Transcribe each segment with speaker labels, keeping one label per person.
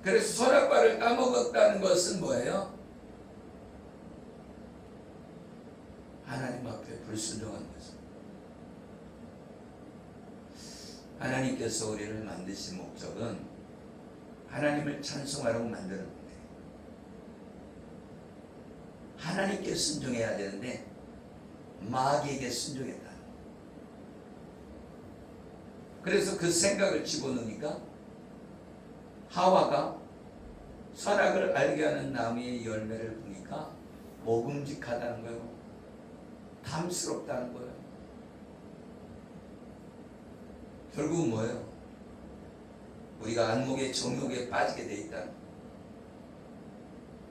Speaker 1: 그래서 선악과를 따먹었다는 것은 뭐예요? 하나님 앞에 불순종한 거죠. 하나님께서 우리를 만드신 목적은 하나님을 찬송하라고 만드는 거예요. 하나님께 순종해야 되는데 마귀에게 순종했다. 그래서 그 생각을 집어넣으니까 하와가 선악을 알게 하는 나무의 열매를 보니까 먹음직하다는 거예요. 탐스럽다는 거예요. 결국은 뭐예요? 우리가 안목의 정욕에 빠지게 돼 있다는 거예요.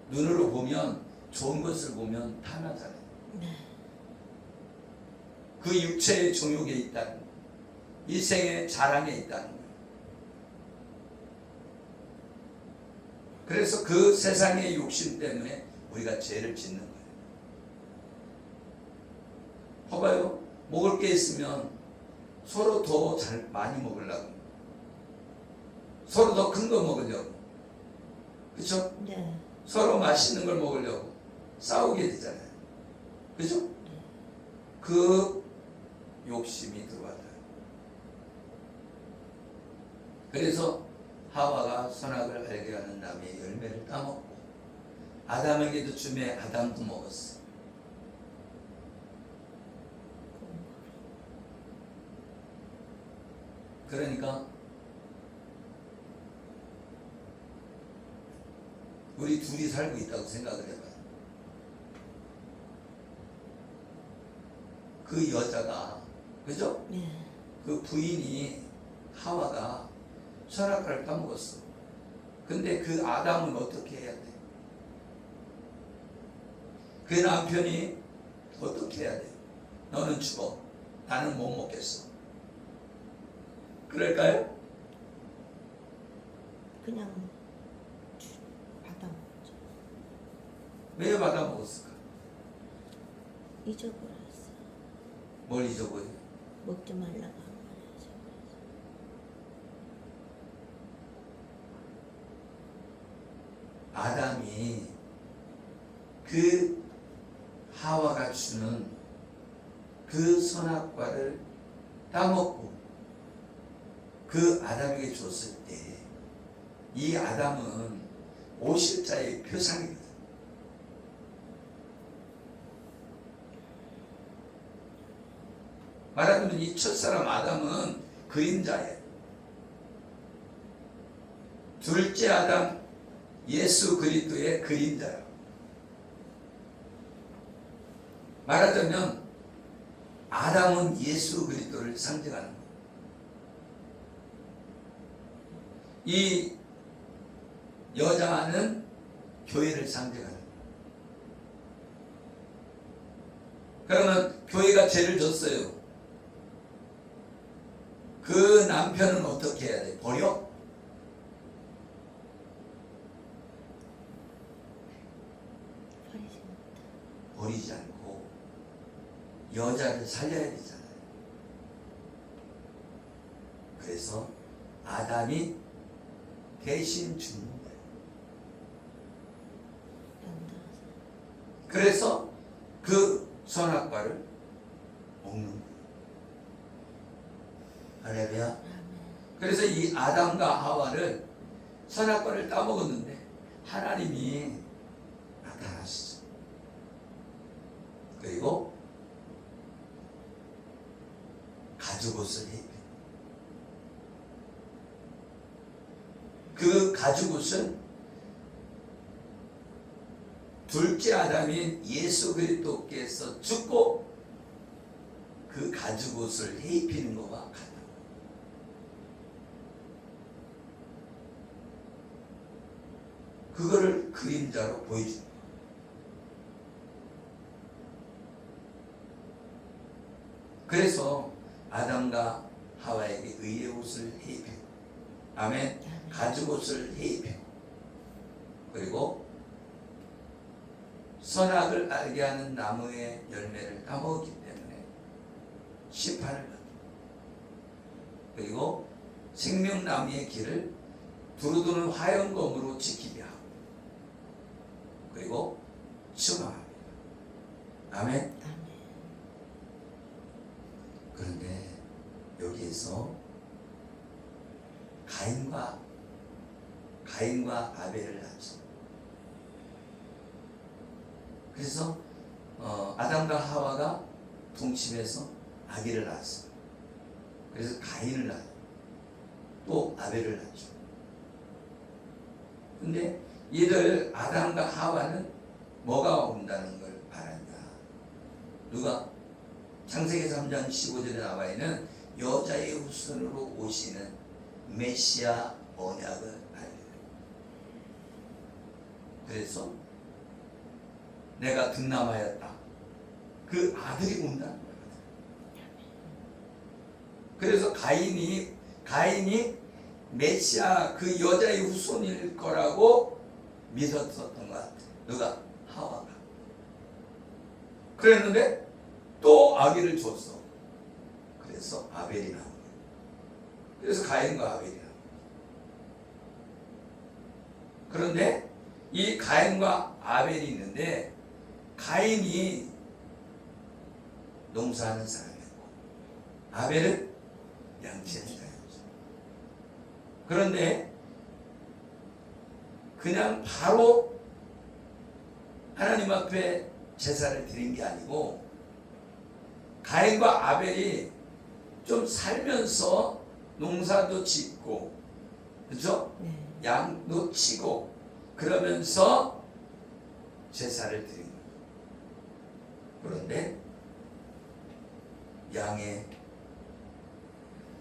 Speaker 1: 눈으로 보면 좋은 것을 보면 탐하잖아요. 그 육체의 정욕에 있다는 거예요. 이생의 자랑에 있다는 거예요. 그래서 그 세상의 욕심 때문에 우리가 죄를 짓는 거예요. 봐봐요. 먹을 게 있으면 서로 더 잘 많이 먹으려고, 서로 더 큰 거 먹으려고, 그렇죠?
Speaker 2: 네.
Speaker 1: 서로 맛있는 걸 먹으려고 싸우게 되잖아요. 그렇죠? 그 욕심이 들어왔다. 그래서 하와가 선악을 알게 하는 나무의 열매를 따먹고 아담에게도 주매 아담도 먹었어. 그러니까 우리 둘이 살고 있다고 생각을 해봐요. 그 여자가, 그죠?
Speaker 2: 네.
Speaker 1: 그 부인이 하와가 선악과를 따먹었어. 근데 그 아담은 어떻게 해야 돼? 그 남편이 어떻게 해야 돼? 너는 죽어. 나는 못 먹겠어. 그럴까요?
Speaker 2: 그냥 받아먹죠.
Speaker 1: 왜 받아먹었을까?
Speaker 2: 잊어버렸어.
Speaker 1: 뭘 잊어버려?
Speaker 2: 먹지 말라고 한 거예요.
Speaker 1: 아담이 그 하와가 주는 그 선악과를 따먹고 그 아담에게 줬을 때 이 아담은 오실자의 표상이거든. 말하자면 이 첫사람 아담은 그림자예요. 둘째 아담 예수 그리스도의 그림자예요. 말하자면 아담은 예수 그리스도를 상징하는 거예요. 이 여자는 교회를 상징하는 거예요. 그러면 교회가 죄를 졌어요. 그 남편은 어떻게 해야 돼? 버려? 버리지 않고 여자를 살려야 되잖아요. 그래서 아담이 대신 죽는 거예요. 그래서 그 선악과를 먹는 거예요. 할렐루야. 그래서 이 아담과 하와를 선악과를 따먹었는데 하나님이 나타나시죠. 그리고 가죽옷을 입혀. 그 가죽옷은 둘째 아담인 예수 그리스도께서 죽고 그 가죽옷을 입히는 것과 같다. 그거를 그림자로 보여줍니다. 그래서 아담과 하와에게 의의 옷을 입히고, 아멘, 가죽옷을 입히고, 그리고 선악을 알게 하는 나무의 열매를 따먹었기 때문에 심판을 받고, 그리고 생명나무의 길을 두루두는 화영검으로 지키게 하고 그리고 추방합니다. 아멘.
Speaker 2: 아멘.
Speaker 1: 그런데 여기에서 가인과 아벨을 낳죠. 그래서 아담과 하와가 동침해서 아기를 낳았어요. 그래서 가인을 낳아요. 또 아벨을 낳죠. 근데 이들 아담과 하와는 뭐가 온다는 걸 말한다. 누가? 창세기 3장 15절에 나와 있는 여자의 후손으로 오시는 메시아 언약을 알려요. 그래서 내가 등남하였다. 그 아들이 온다는 거예요. 그래서 가인이 메시아 그 여자의 후손일 거라고 믿었었던 것 같아요. 누가? 하와가. 그랬는데 또 아기를 줬어. 그래서 아벨이 나온 거예요. 그래서 가인과 아벨이 나온 거예요. 그런데 이 가인과 아벨이 있는데 가인이 농사하는 사람이었고 아벨은 양치하는 사람이었어요. 그런데 그냥 바로 하나님 앞에 제사를 드린 게 아니고 가인과 아벨이 좀 살면서 농사도 짓고 그렇죠?
Speaker 2: 네.
Speaker 1: 양도 치고 그러면서 제사를 드린 거예요. 그런데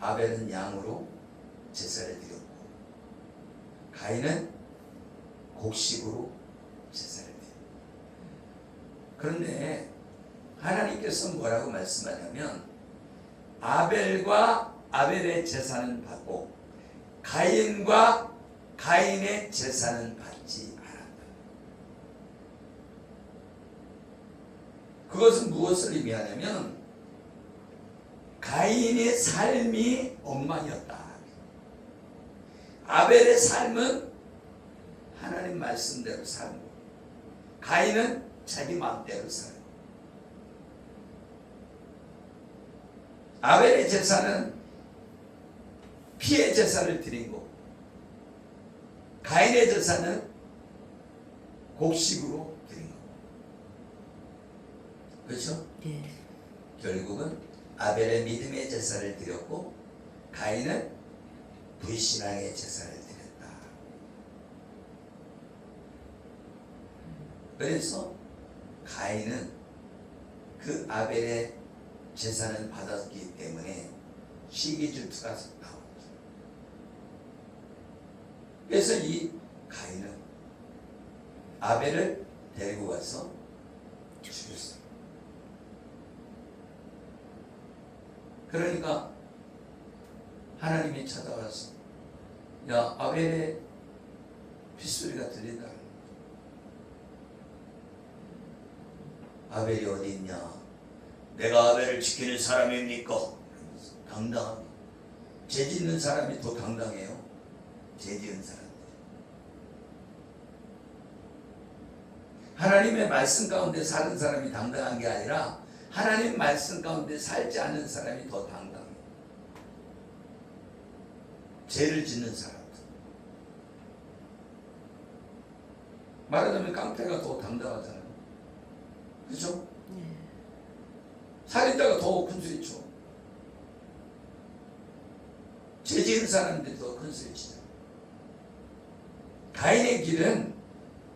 Speaker 1: 아벨은 양으로 제사를 드렸고 가인은 곡식으로 제사를 드렸고 그런데 하나님께서 뭐라고 말씀하냐면 아벨의 제사는 받고 가인과 가인의 제사는 받지 않았다. 그것은 무엇을 의미하냐면 가인의 삶이 엉망이었다. 아벨의 삶은 하나님 말씀대로 살고 가인은 자기 마음대로 살고 아벨의 제사는 피의 제사를 드리고 가인의 제사는 곡식으로 드린 거고 그렇죠?
Speaker 2: 네.
Speaker 1: 결국은 아벨의 믿음의 제사를 드렸고 가인은 불신앙의 제사를 드렸다. 그래서 가인은 그 아벨의 제사는 받았기 때문에 시기질투가 나옵니다. 그래서 이 가인은 아벨을 데리고 가서 죽였어요. 그러니까 하나님이 찾아와서 야 아벨의 핏소리가 들린다. 아벨이 어디 있냐? 내가 아벨을 지키는 사람입니까? 당당하게. 죄 짓는 사람이 더 당당해요. 죄 지은 사람들. 하나님의 말씀 가운데 사는 사람이 당당한 게 아니라 하나님 말씀 가운데 살지 않는 사람이 더 당당해요. 죄를 짓는 사람들. 말하자면 깡패가 더 당당하잖아요. 그렇죠?
Speaker 2: 네.
Speaker 1: 살인자가 더 큰소리 쳐. 죄 지은 사람들이 더 큰소리 치죠. 가인의 길은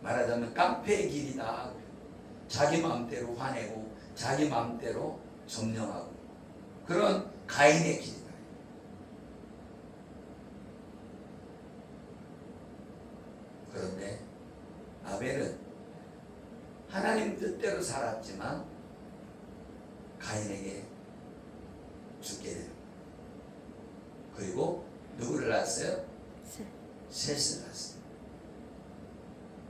Speaker 1: 말하자면 깡패의 길이다. 자기 마음대로 화내고 자기 마음대로 점령하고 그런 가인의 길이다. 그런데 아벨은 하나님 뜻대로 살았지만 가인에게 죽게 됩니다. 그리고 누구를 낳았어요? 셋을 낳았어요.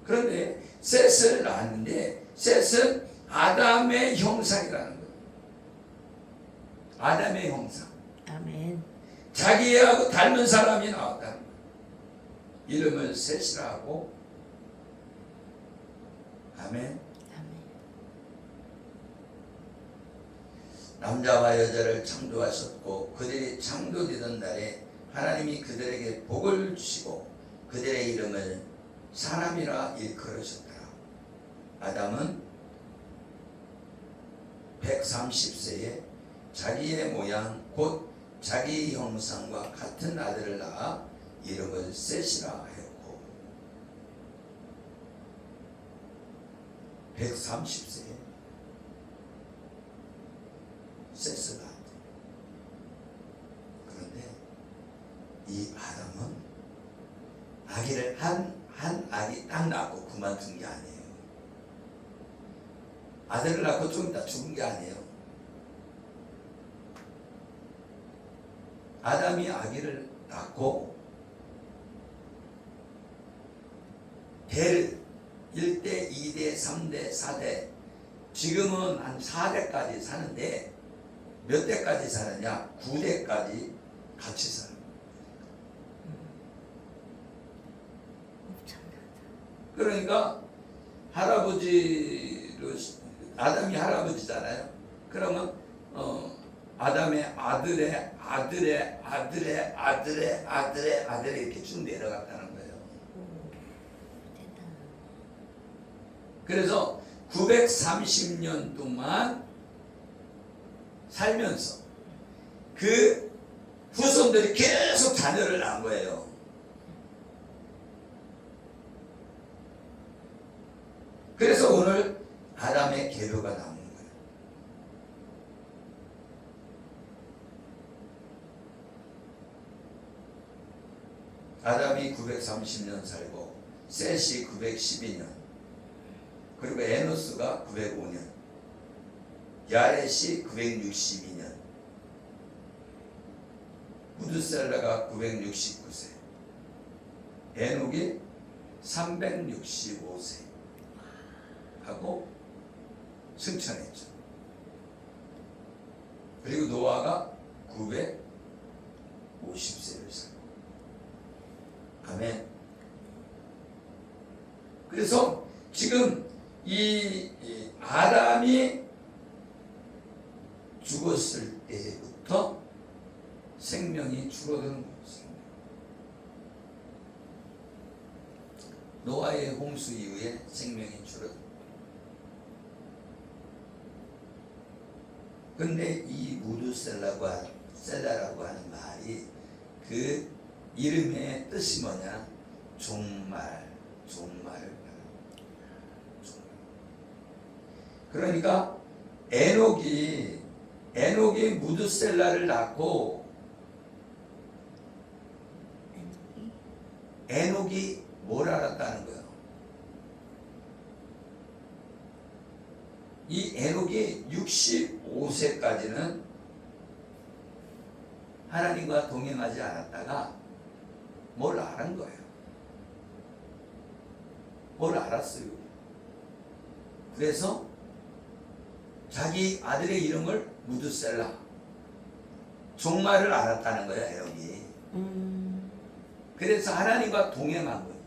Speaker 1: 그런데 셋을 낳았는데 셋은 아담의 형상이라는 거예요. 아담의 형상.
Speaker 2: 아멘.
Speaker 1: 자기하고 닮은 사람이 나왔다는 거예요. 이름을 셋이라 하고. 아멘.
Speaker 2: 아멘.
Speaker 1: 남자와 여자를 창조하셨고 그들이 창조되던 날에 하나님이 그들에게 복을 주시고 그들의 이름을 사람이라 일컬으셨더라. 아담은 130세에 자기의 모양 곧 자기 형상과 같은 아들을 낳아 이름을 셋이라 하였고 130세에 셋을 낳았대. 그런데 이 아담은 아기를 한 아기 딱 낳고 그만둔 게 아니에요. 아들을 낳고 좀 이따 죽은 게 아니에요. 아담이 아기를 낳고 대를 1대, 2대, 3대, 4대 지금은 한 4대까지 사는데 몇 대까지 사느냐? 9대까지 같이 사는 거예요.
Speaker 2: 엄청나다.
Speaker 1: 그러니까 할아버지로 아담이 할아버지잖아요. 그러면 아담의 아들의 아들의 아들의 아들의 아들의 아들의 이렇게 쭉 내려갔다는 거예요.
Speaker 2: 대단하다.
Speaker 1: 그래서 930년 동안 살면서 그 후손들이 계속 자녀를 낳은 거예요. 그래서 오늘 아담의 계보가 나오는 거예요. 아담이 930년 살고 셋이 912년 그리고 에노스가 905년 야렛이 962년 무드셀라가 969세 에녹이 365세 하고 승천했죠. 그리고 노아가 950세를 살고. 아멘. 그래서 지금 이 아담이 죽었을 때부터 생명이 줄어드는 거예요. 노아의 홍수 이후에 생명이 줄어들어요. 근데 이 무드셀라라고 하는 말이 그 이름의 뜻이 뭐냐? 종말. 그러니까 에녹이 무드셀라를 낳고 에녹이 뭘 알았다는 거예요? 이 에녹이 65세까지는 하나님과 동행하지 않았다가 뭘 알은 거예요. 뭘 알았어요. 그래서 자기 아들의 이름을 무드셀라 종말을 알았다는 거예요. 에녹이. 그래서 하나님과 동행한 거예요.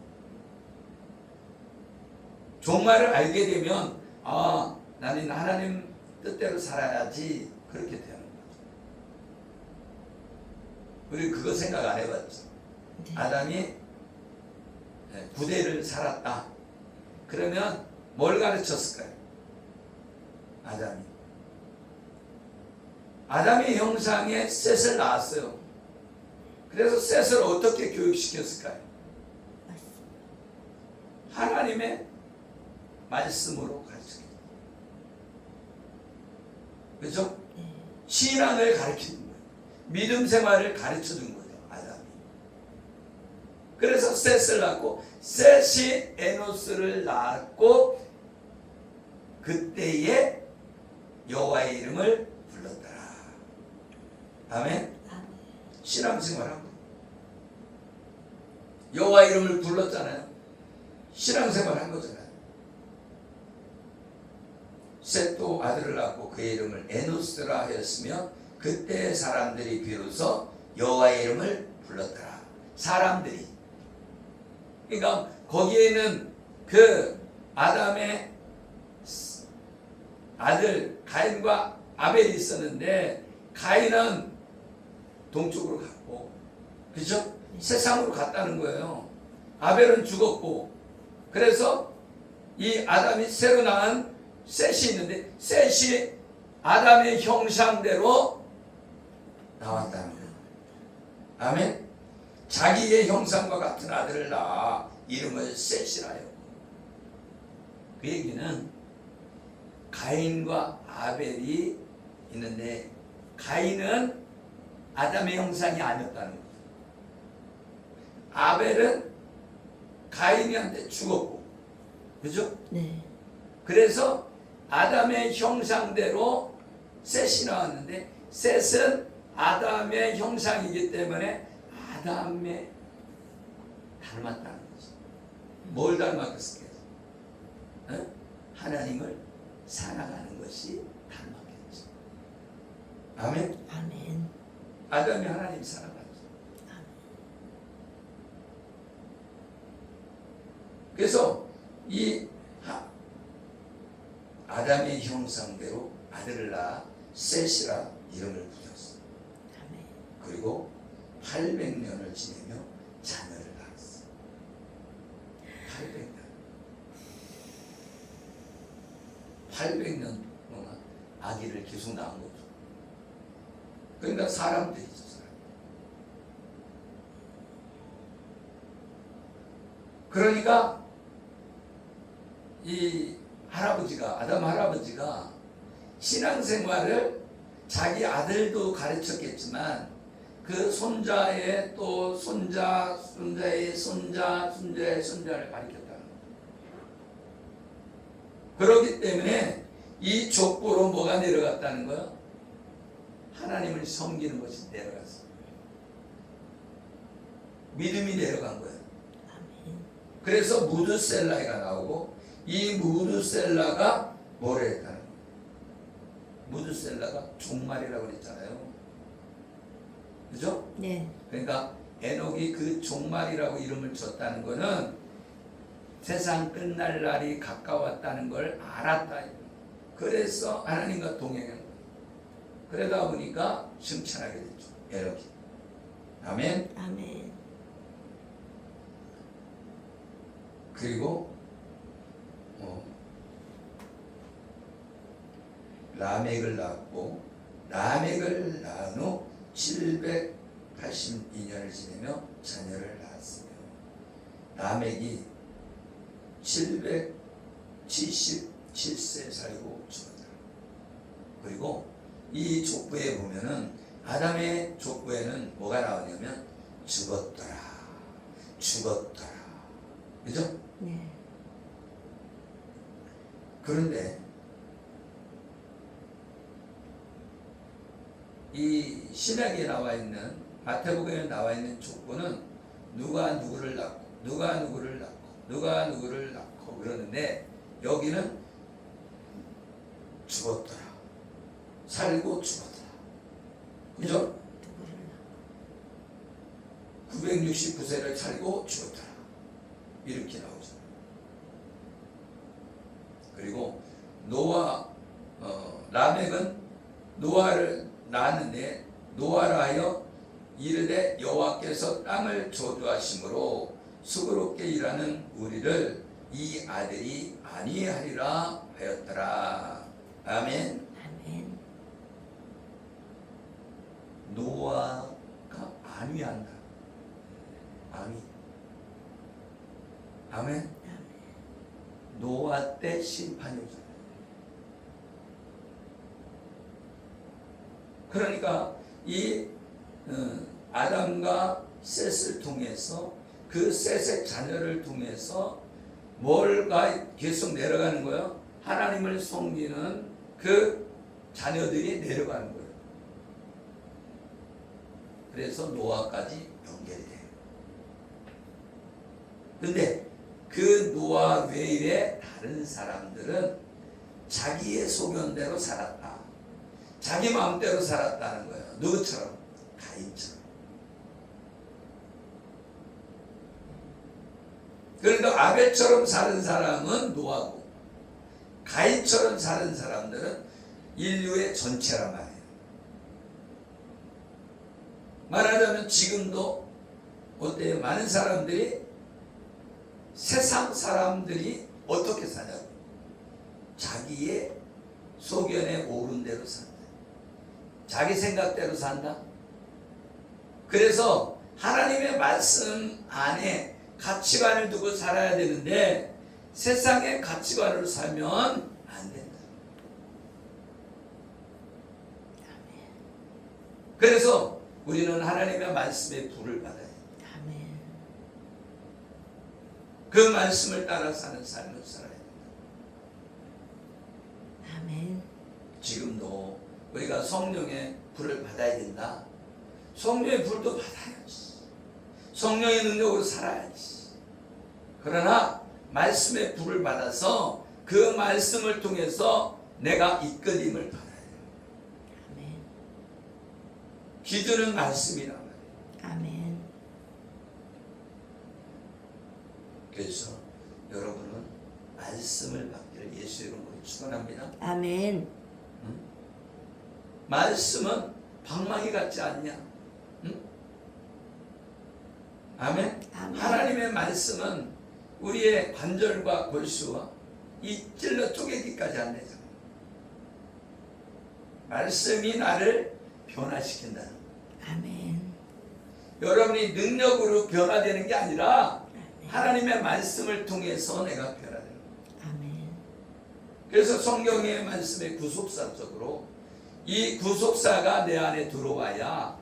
Speaker 1: 종말을 알게 되면 나는 하나님 뜻대로 살아야지 그렇게 되는 거죠. 우리 그거 생각 안 해봤죠.
Speaker 2: 네.
Speaker 1: 아담이 9대를 살았다. 그러면 뭘 가르쳤을까요? 아담의 형상에 셋을 낳았어요. 그래서 셋을 어떻게 교육시켰을까요? 하나님의 말씀으로 가르쳤어요. 그렇죠?
Speaker 2: 네.
Speaker 1: 신앙을 가르치는 거예요. 믿음 생활을 가르쳐준 거예요. 아담이. 그래서 셋을 낳고 셋이 에노스를 낳았고 그때에 여호와의 이름을 불렀더라. 아멘. 신앙생활한 거예요. 여호와 이름을 불렀잖아요. 신앙생활한 거잖아요. 셋도 아들을 낳고 그의 이름을 에노스라 하였으며 그때 사람들이 비로소 여호와의 이름을 불렀더라. 사람들이
Speaker 3: 그러니까 거기에는 그 아담의 아들 가인과 아벨이 있었는데 가인은 동쪽으로 갔고, 그죠? 세상으로 갔다는 거예요. 아벨은 죽었고, 그래서 이 아담이 새로 낳은 셋이 있는데 셋이 아담의 형상대로 나왔다는 거예요. 아멘. 자기의 형상과 같은 아들을 낳아 이름을 셋이라 하였고, 그 얘기는 가인과 아벨이 있는데 가인은 아담의 형상이 아니었다는 거죠. 아벨은 가인이한테 죽었고, 그죠?
Speaker 2: 네.
Speaker 3: 그래서 아담의 형상대로 셋이 나왔는데 셋은 아담의 형상이기 때문에 아담에 닮았다는 거죠. 뭘 닮았겠어요? 하나님을 살아가는 것이 닮았겠죠. 아멘.
Speaker 2: 아멘.
Speaker 3: 아담이 하나님 살아가죠. 그래서 이 아담의 형상대로 아들을 낳아 셋이라 이름을 붙였어.
Speaker 2: 아멘.
Speaker 3: 그리고 800년을 지내며 자녀를 낳았어. 800년 동안 아기를 계속 낳은 거죠. 그러니까 사람 되죠. 사람. 그러니까 이 할아버지가, 아담 할아버지가 신앙생활을 자기 아들도 가르쳤겠지만 그 손자의 또 손자, 손자의 손자, 손자의 손자를 가르쳤다는 거예요. 그렇기 때문에 이 족보로 뭐가 내려갔다는 거예요? 하나님을 섬기는 것이 내려갔어요. 믿음이 내려간 거예요.
Speaker 2: 아멘.
Speaker 3: 그래서 무드셀라가 나오고, 이 무드셀라가 뭐를 했다는 거예요? 무드셀라가 종말이라고 그랬잖아요. 그죠?
Speaker 2: 네.
Speaker 3: 그러니까 에녹이 그 종말이라고 이름을 줬다는 거는 세상 끝날 날이 가까웠다는 걸 알았다. 그래서 하나님과 동행한 거예요. 그러다 보니까 승천하게 됐죠. 에녹이. 아멘.
Speaker 2: 아멘.
Speaker 3: 그리고 라멕을 낳았고, 라멕을 낳은 후 782년을 지내며 자녀를 낳았으며, 라멕이 777세 살고 죽었다. 그리고 이 족보에 보면은 아담의 족보에는 뭐가 나오냐면 죽었더라, 죽었더라, 그죠?
Speaker 2: 네.
Speaker 3: 그런데 이 신약에 나와 있는, 마태복음에 나와 있는 족보는 누가 누구를 낳고 누가 누구를 낳고 누가 누구를 낳고 그러는데, 여기는 죽었더라, 살고 죽었더라, 그죠?
Speaker 2: 누구를
Speaker 3: 969세를 살고 죽었더라, 이렇게 나오죠. 그리고 라멕은 노아를 낳았는데, 노아라 하여 이르되 여호와께서 땅을 저주하심으로 수고롭게 일하는 우리를 이 아들이 안위하리라 하였더라. 아멘.
Speaker 2: 아멘.
Speaker 3: 노아가 안위한다. 안위. 아멘. 노아 때 심판이 오잖아요. 그러니까 이 아담과 셋을 통해서, 그 셋의 자녀를 통해서 뭘가 계속 내려가는 거예요? 하나님을 섬기는 그 자녀들이 내려가는 거예요. 그래서 노아까지 연결이 돼요. 근데 그 노아 외에 다른 사람들은 자기의 소견대로 살았다, 자기 마음대로 살았다는 거예요. 누구처럼? 가인처럼. 아벨처럼 사는 사람은 노아고 가인처럼 사는 사람들은 인류의 전체란 말이에요. 말하자면 지금도 어때요? 많은 사람들이 세상 사람들이 어떻게 사냐고 자기의 소견에 오른 대로 산다. 자기 생각대로 산다. 그래서 하나님의 말씀 안에 가치관을 두고 살아야 되는데 세상의 가치관으로 살면 안 된다. 그래서 우리는 하나님의 말씀에 불을 받아야 돼.
Speaker 2: 아멘.
Speaker 3: 그 말씀을 따라 사는 삶을 살아야 된다.
Speaker 2: 아멘.
Speaker 3: 지금도 우리가 성령의 불을 받아야 된다. 성령의 불도 받아야지. 성령의 능력으로 살아야지. 그러나 말씀의 불을 받아서 그 말씀을 통해서 내가 이끌림을 받아야 돼요.
Speaker 2: 아멘.
Speaker 3: 기준은 말씀이란 말이에요.
Speaker 2: 아멘.
Speaker 3: 그래서 여러분은 말씀을 받기를 예수 이름으로 축원합니다.
Speaker 2: 아멘.
Speaker 3: 말씀은 방망이 같지 않냐? 응? 아멘?
Speaker 2: 아멘.
Speaker 3: 하나님의 말씀은 우리의 관절과 골수와 이 찔러 쪼개기까지 안 되잖아요. 말씀이 나를 변화시킨다는 거예요.
Speaker 2: 아멘.
Speaker 3: 여러분이 능력으로 변화되는 게 아니라
Speaker 2: 아멘.
Speaker 3: 하나님의 말씀을 통해서 내가 변화되는 거예요.
Speaker 2: 아멘.
Speaker 3: 그래서 성경의 말씀의 구속사적으로 이 구속사가 내 안에 들어와야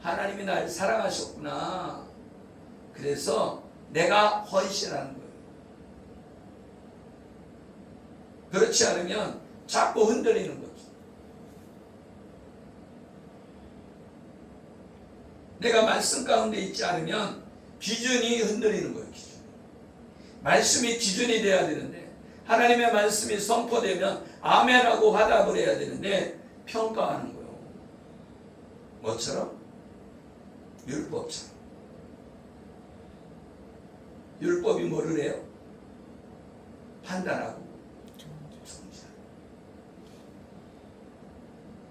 Speaker 3: 하나님이 날 사랑하셨구나. 그래서 내가 헌신하는 거예요. 그렇지 않으면 자꾸 흔들리는 거죠. 내가 말씀 가운데 있지 않으면 기준이 흔들리는 거예요. 기준. 말씀이 기준이 돼야 되는데 하나님의 말씀이 선포되면 아멘하고 화답을 해야 되는데 평가하는 거예요. 뭐처럼? 율법처럼. 율법이 뭐를 해요? 판단하고 정죄하고.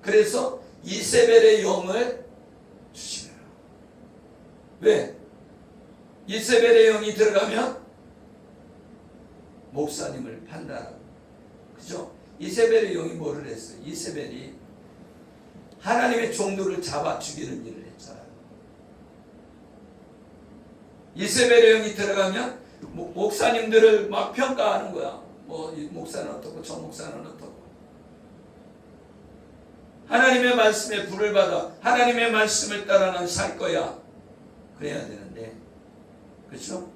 Speaker 3: 그래서 이세벨의 영을 주시라. 왜? 이세벨의 영이 들어가면 목사님을 판단하고. 그죠? 이세벨의 영이 뭐를 했어요? 이세벨이 하나님의 종들을 잡아 죽이는 일을 했잖아요. 이세벨의 영이 들어가면 목사님들을 막 평가하는 거야. 뭐 이 목사는 어떻고 저 목사는 어떻고. 하나님의 말씀에 불을 받아 하나님의 말씀을 따라 난 살 거야. 그래야 되는데 그렇죠?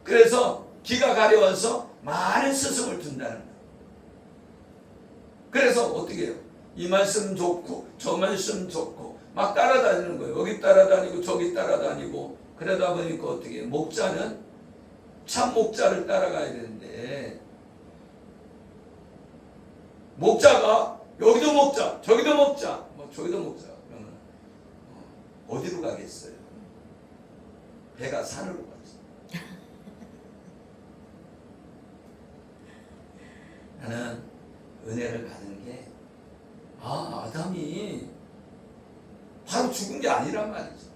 Speaker 3: 그래서 기가 가려워서 많은 스승을 둔다는 거예요. 그래서 어떻게 해요? 이 말씀 좋고 저 말씀 좋고 막 따라다니는 거예요. 여기 따라다니고 저기 따라다니고 그러다 보니까 어떻게 해요? 목자는 참 목자를 따라가야 되는데 목자가 여기도 먹자 저기도 먹자 뭐 저기도 먹자 그러면 어디로 가겠어요? 배가 산으로 가죠. 나는 은혜를 받은 게 아담이 바로 죽은 게 아니란 말이죠.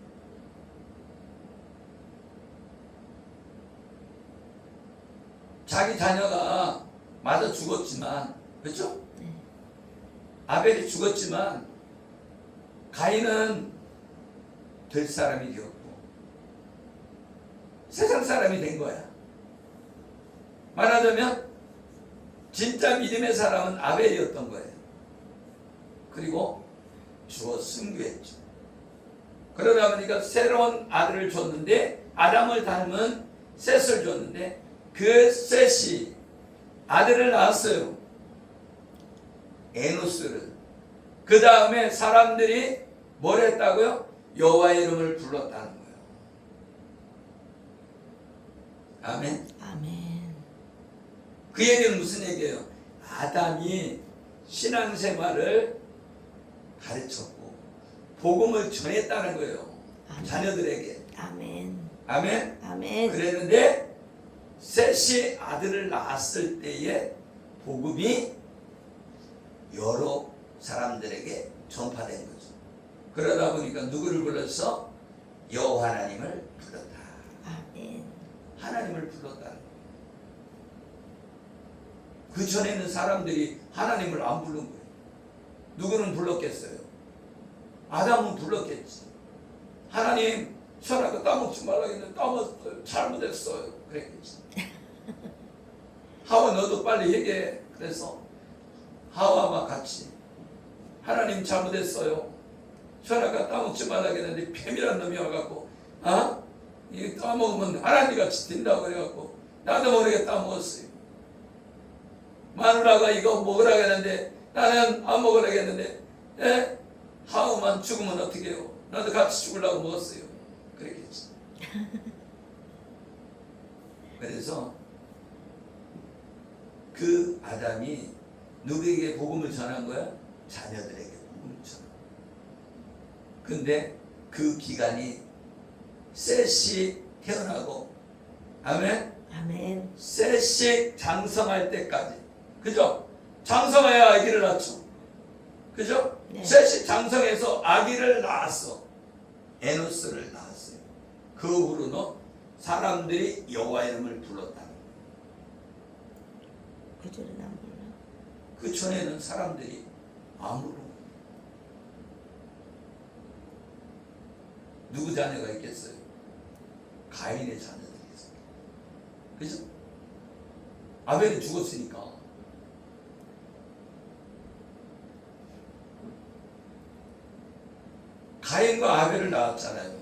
Speaker 3: 자기 자녀가 맞아 죽었지만 그렇죠?
Speaker 2: 네.
Speaker 3: 아벨이 죽었지만 가인은 될 사람이 되었고 세상 사람이 된 거야. 말하자면 진짜 믿음의 사람은 아벨이었던 거예요. 그리고 죽어 승교했죠. 그러다 보니까 새로운 아들을 줬는데 아담을 닮은 셋을 줬는데 그 셋이 아들을 낳았어요. 에노스를. 그 다음에 사람들이 뭘 했다고요? 여호와의 이름을 불렀다는 거예요. 아멘.
Speaker 2: 아멘.
Speaker 3: 그 얘기는 무슨 얘기예요? 아담이 신앙생활을 가르쳤고 복음을 전했다는 거예요. 자녀들에게.
Speaker 2: 아멘.
Speaker 3: 아멘.
Speaker 2: 아멘.
Speaker 3: 그랬는데 셋이 아들을 낳았을 때에 복음이 여러 사람들에게 전파된 거죠. 그러다 보니까 누구를 불렀어? 여호와 하나님을 불렀다.
Speaker 2: 아멘.
Speaker 3: 하나님을 불렀다는 거예요. 그 전에는 사람들이 하나님을 안 부른 거예요. 누구는 불렀겠어요? 아담은 불렀겠지. 하나님, 선악과 따먹지 말라고 했는데 따먹었어요. 잘못했어요. 그랬겠지. 하와 너도 빨리 얘기해. 그래서 하와와 같이 하나님 잘못했어요. 선악과 따먹지 말라고 했는데 뱀이란 놈이 와갖고 이 따먹으면 하나님같이 된다고 그래갖고 나도 모르게 따먹었어요. 마누라가 이거 먹으라고 했는데 나는 안 먹으라고 했는데 하와만 죽으면 어떻게 해요? 나도 같이 죽으려고 먹었어요. 그랬겠지. 그래서 그 아담이 누구에게 복음을 전한 거야? 자녀들에게 복음을 전한 거야. 근데 그 기간이 셋이 태어나고 아멘?
Speaker 2: 아멘.
Speaker 3: 셋이 장성할 때까지. 그죠? 장성해야 아기를 낳죠. 그죠?
Speaker 2: 네.
Speaker 3: 셋이 장성해서 아기를 낳았어. 에노스를 낳았어요. 그 후로는 사람들이 여호와 이름을 불렀다.
Speaker 2: 그 줄은 안 불러.
Speaker 3: 그 전에는 사람들이 안 부르는 거예요. 누구 자녀가 있겠어요? 가인의 자녀들이 있어요. 그죠? 아벨이 죽었으니까. 가인과 아벨을 낳았잖아요.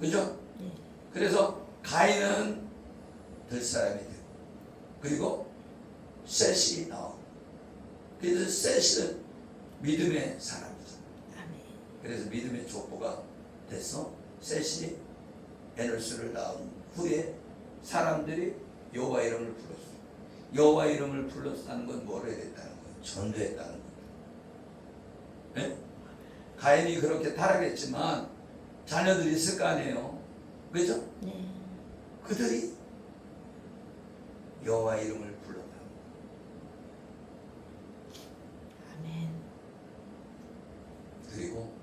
Speaker 3: 그죠?
Speaker 2: 네.
Speaker 3: 그래서 가인은 될 사람이 되고, 그리고 셋이 나오고, 그래서 셋은 믿음의 사람이죠.
Speaker 2: 아멘.
Speaker 3: 그래서 믿음의 족보가 돼서 셋이 에노스를 낳은 후에 사람들이 여호와 이름을 불렀어요. 여호와 이름을 불렀다는 건 뭐를 했다는 거예요? 전도했다는 거예요. 네? 가인이 그렇게 타락했지만 자녀들이 있을 거 아니에요. 그죠?
Speaker 2: 네.
Speaker 3: 그들이 여호와 이름을 불렀다.
Speaker 2: 아멘.
Speaker 3: 그리고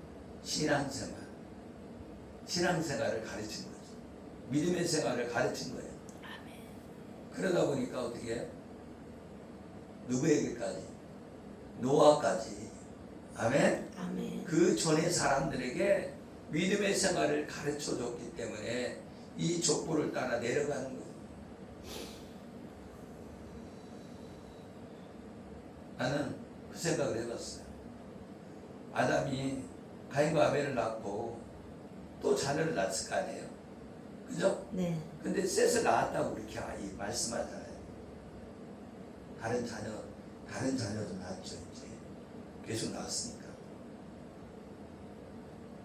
Speaker 3: 신앙생활을 가르친 거죠. 믿음의 생활을 가르친 거예요.
Speaker 2: 아멘.
Speaker 3: 그러다 보니까 어떻게 해요? 누구에게까지? 노아까지. 아멘.
Speaker 2: 아멘.
Speaker 3: 그 전에 사람들에게 믿음의 생활을 가르쳐 줬기 때문에 이 족보를 따라 내려가는 거예요. 나는 그 생각을 해봤어요. 아담이 가인과 아벨을 낳고 또 자녀를 낳았을 거 아니에요. 그죠?
Speaker 2: 네.
Speaker 3: 근데 셋을 낳았다고 이렇게 말씀하잖아요. 다른 자녀도 낳았죠. 이제 계속 낳았으니까.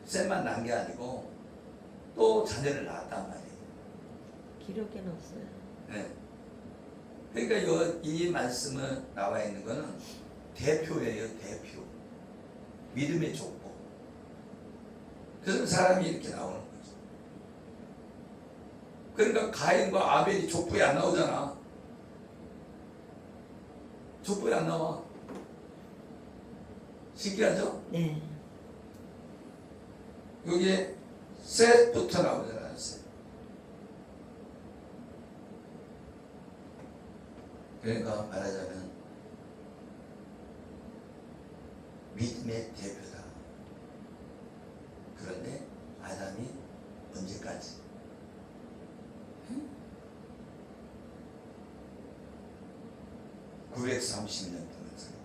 Speaker 3: 셋만 낳은 게 아니고 또 자녀를 낳았단 말이에요.
Speaker 2: 기록에는 없어요.
Speaker 3: 네. 그러니까 이 말씀에 나와 있는 거는 대표예요, 대표. 믿음의 족보. 그래서 사람이 이렇게 나오는 거죠. 그러니까 가인과 아벨이 족보에 안 나오잖아. 족보에 안 나와. 신기하죠?
Speaker 2: 네.
Speaker 3: 여기에 셋부터 나오잖아요. 셋. 그러니까 말하자면 믿음의 대표다. 그런데 아담이 언제까지? 930년 동안 살았다.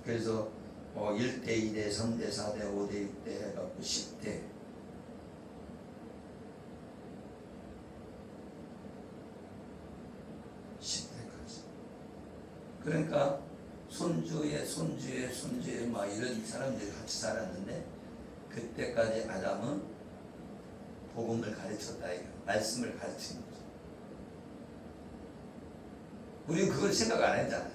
Speaker 3: 그래서 1대, 2대, 3대, 4대, 5대, 6대 해갖고 10대. 그러니까 손주의 막 이런 사람들이 같이 살았는데 그때까지 아담은 복음을 가르쳤다 이거 말씀을 가르친 거죠. 우리는 그걸 생각 안 했잖아요.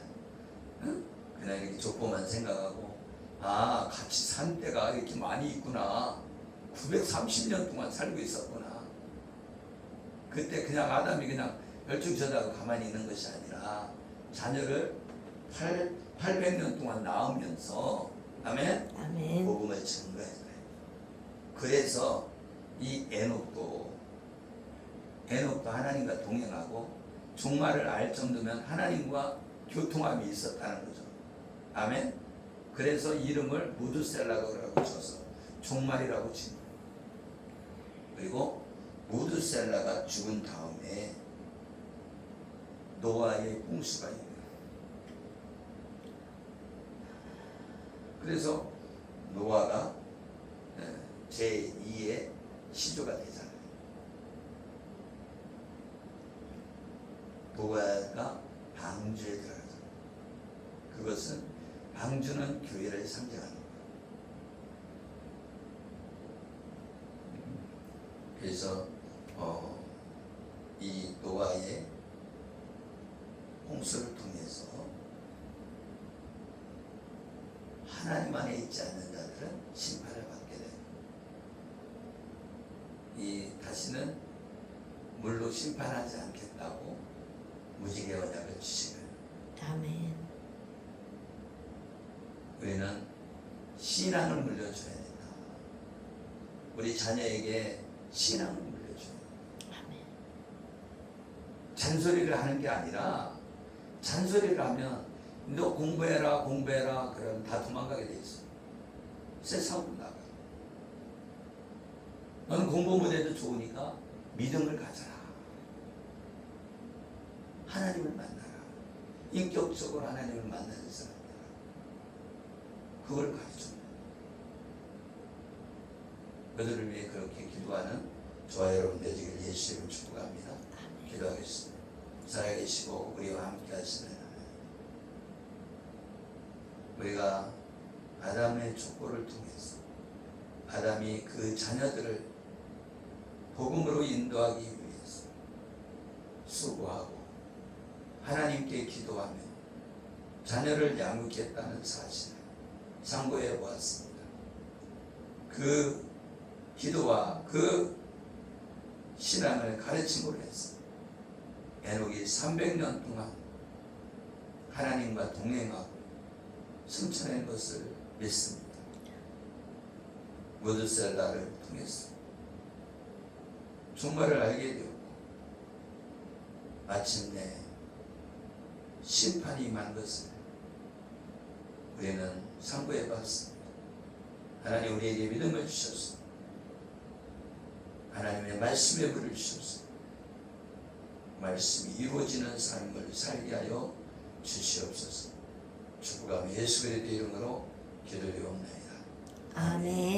Speaker 3: 그냥 이렇게 족보만 생각하고 아 같이 산 때가 이렇게 많이 있구나. 930년 동안 살고 있었구나. 그때 그냥 아담이 그냥 멸종저다고 가만히 있는 것이 아니라 자녀를 800년 동안 낳으면서 아멘
Speaker 2: 아멘.
Speaker 3: 복음을 증거했어요. 그래서 이 에녹도 하나님과 동행하고 종말을 알 정도면 하나님과 교통함이 있었다는 거죠. 아멘. 그래서 이름을 무드셀라라고 줘서 종말이라고 친 거예요. 그리고 무드셀라가 죽은 다음에 노아의 홍수가 있는 거예요. 그래서 노아가 제2의 시조가 되잖아요. 노아가 방주에 들어가잖아요. 그것은 방주는 교회를 상징하는 거예요. 그래서 이 노아의 홍수를 통해서 하나님 안에 있지 않는 자들은 심판을 받게 돼요. 이 다시는 물로 심판하지 않겠다고 무지개 언약을 주시면
Speaker 2: 아멘.
Speaker 3: 우리는 신앙을 물려줘야 된다. 우리 자녀에게 신앙을 물려줘야 된다.
Speaker 2: 아멘.
Speaker 3: 잔소리를 하는 게 아니라 잔소리를 하면 너 공부해라 그러면 다 도망가게 돼 있어. 세상으로 나가. 너는 공부 못해도 좋으니까 믿음을 가져라. 하나님을 만나라. 인격적으로 하나님을 만나는 사람이라. 그걸 가르쳐줘요. 그들을 위해 그렇게 기도하는 저와 여러분 되시길 예수 이름으로 축복합니다. 기도하겠습니다. 살아계시고 우리와 함께 하시는 우리가 아담의 촉구를 통해서 아담이 그 자녀들을 복음으로 인도하기 위해서 수고하고 하나님께 기도하며 자녀를 양육했다는 사실을 상고해 보았습니다. 그 기도와 그 신앙을 가르침으로 해서 에녹이 300년 동안 하나님과 동행하고 승천한 것을 믿습니다. 무드셀라를 통해서 종말을 알게 되었고 마침내 심판이 임한 것을 우리는 상고해 봤습니다. 하나님 우리에게 믿음을 주셔서 하나님의 말씀에 불을 주셔서 말씀이 이루어지는 삶을 살게 하여 주시옵소서. 축복하며 예수 그리스도의 이름으로 기도드리옵나이다.
Speaker 2: 아멘.